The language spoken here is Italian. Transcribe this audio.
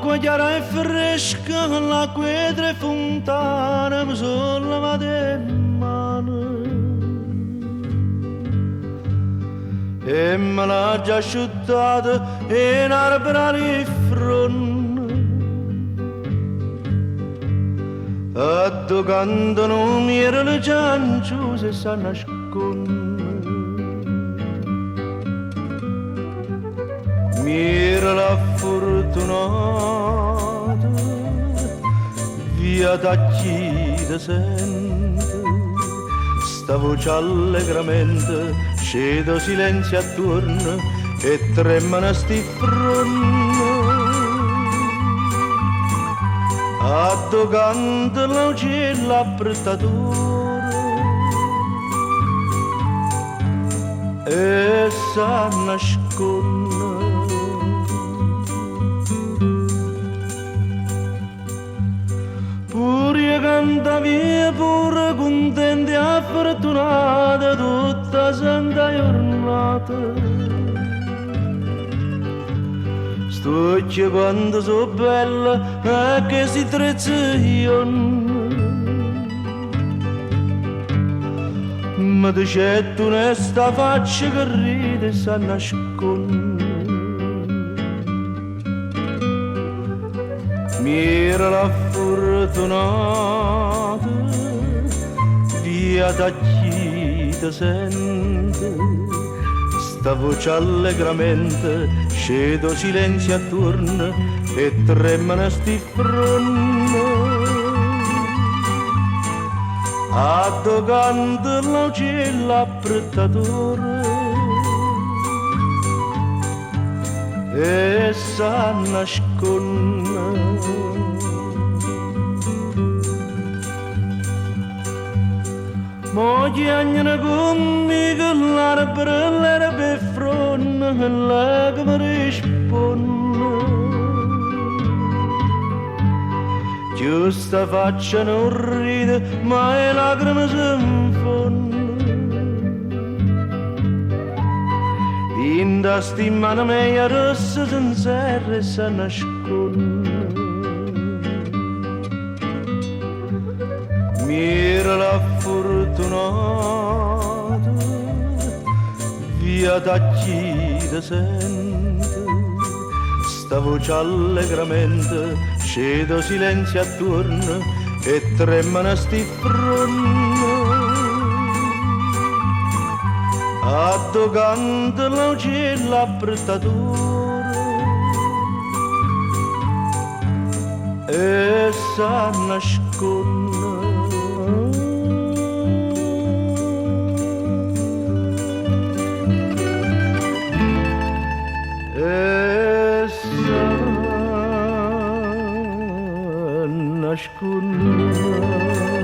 L'acqua chiara e fresca, l'acqua e tre fontane mi sono lavate in mano e me l'ha già asciuttata in arbra di fronte. A tu canto non mi era le ciancio se sa nasconde. Mi era la fortunata via da chi te sente, sta voce allegramente scedo silenzio attorno e tremano sti fronte. Addocando l'uccello apprettatore e sa nasconde. Pure canta via, pure contenti e fortunata tutta santa giornata. Stuccia quando so bella e che si trezza io. Ma c'è tu nesta faccia che ride e sa nasconde. Mi era la fortunata via da chi te sente, sta voce allegramente scedo silenzio attorno e tremano sti fronte. Addocando l'uccello apprettatore e sa nasconde. Mo chiagnano conmigo l'arbore, l'erbe fronte, e lei che mi risponde. Giusta faccia non ride, ma le lacrime si infonde. In da sti mano mia rossa sincera e si nasconde. Mira la fortunata via da chi te sente, sta voce allegramente scedo silenzio attorno e tremano sti fronte. Addocando l'uccello apprettatore e sa nasconde. E sa nasconde.